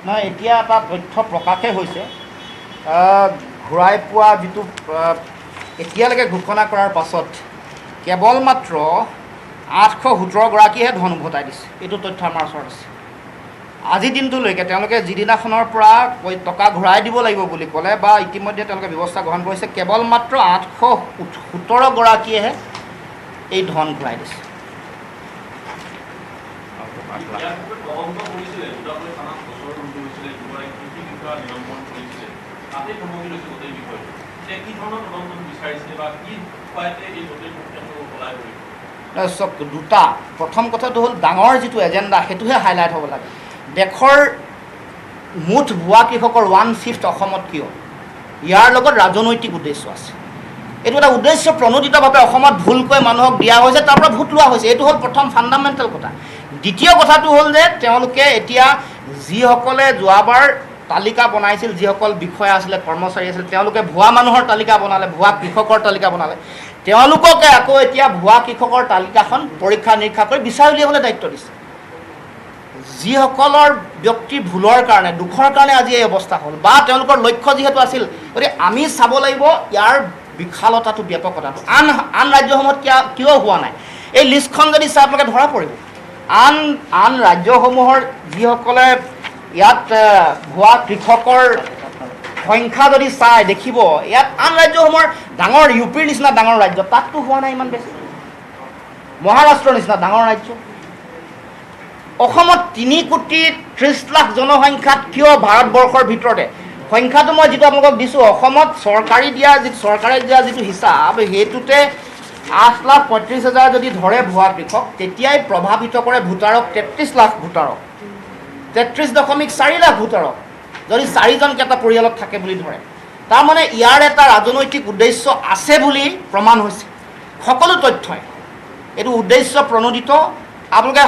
নাই এতিয়া এটা তথ্য প্ৰকাশে হৈছে ঘূৰাই পোৱা যিটো এতিয়ালৈকে ঘোষণা কৰাৰ পাছত কেৱল মাত্ৰ 817গৰাকীহে ধন উভতাই দিছে এইটো তথ্য আমাৰ ওচৰত আছে আজিৰ দিনটোলৈকে তেওঁলোকে যিদিনাখনৰ পৰা টকা ঘূৰাই দিব লাগিব বুলি ক'লে বা ইতিমধ্যে তেওঁলোকে ব্যৱস্থা গ্ৰহণ কৰিছে কেৱল মাত্ৰ 817গৰাকীয়েহে এই ধন ঘূৰাই দিছে দুটা প্ৰথম কথাটো হ'ল ডাঙৰ যিটো এজেণ্ডা সেইটোহে হাইলাইট হ'ব লাগে দেশৰ মুঠ ভুৱা কৃষকৰ 1/5 অসমত কিয় ইয়াৰ লগত ৰাজনৈতিক উদ্দেশ্য আছে এইটো এটা উদ্দেশ্য প্ৰণোদিতভাৱে অসমত ভুলকৈ মানুহক দিয়া হৈছে তাৰ পৰা ভোট লোৱা হৈছে এইটো হ'ল প্ৰথম ফাণ্ডামেণ্টেল কথা দ্বিতীয় কথাটো হ'ল যে তেওঁলোকে এতিয়া যিসকলে যোৱাবাৰ তালিকা বনাইছিল যিসকল বিষয়া আছিলে কৰ্মচাৰী আছিল তেওঁলোকে ভুৱা মানুহৰ তালিকা বনালে ভুৱা কৃষকৰ তালিকা বনালে তেওঁলোককে আকৌ এতিয়া ভুৱা কৃষকৰ তালিকাখন পৰীক্ষা নিৰীক্ষা কৰি বিচাৰি উলিয়াবলৈ দায়িত্ব দিছে যিসকলৰ ব্যক্তিৰ ভুলৰ কাৰণে দুখৰ কাৰণে আজি এই অৱস্থা হ'ল বা তেওঁলোকৰ লক্ষ্য যিহেতু আছিল গতিকে আমি চাব লাগিব ইয়াৰ বিশালতাটো ব্যাপকতাটো আন ৰাজ্যসমূহত কিয় হোৱা নাই এই লিষ্টখন যদি চাই আপোনালোকে ধৰা পৰিব আন ৰাজ্যসমূহৰ যিসকলে ইয়াত ভুৱা কৃষকৰ সংখ্যা যদি চাই দেখিব ইয়াত আন ৰাজ্যসমূহৰ ডাঙৰ ইউপিৰ নিচিনা ডাঙৰ ৰাজ্য তাততো হোৱা নাই ইমান বেছি মহাৰাষ্ট্ৰৰ নিচিনা ডাঙৰ ৰাজ্য অসমত 3,30,00,000 জনসংখ্যাত কিয় ভাৰতবৰ্ষৰ ভিতৰতে সংখ্যাটো মই যেটো আপোনালোকক দিছো অসমত চৰকাৰে দিয়া যেটো হিচাপ হেতুতে 8,35,000 যদি ধৰে ভুৱা কৃষক তেতিয়াই প্ৰভাৱিত কৰে ভোটাৰক 33 লাখ ভোটাৰক 33.4 লাখ ভোটাৰক যদি 4জন কেটা পৰিয়ালত থাকে বুলি ধৰে তাৰ মানে ইয়াৰ এটা ৰাজনৈতিক উদ্দেশ্য আছে বুলি প্ৰমাণ হৈছে সকলো তথ্যই এটো উদ্দেশ্য প্ৰণোদিত আপোনালোকে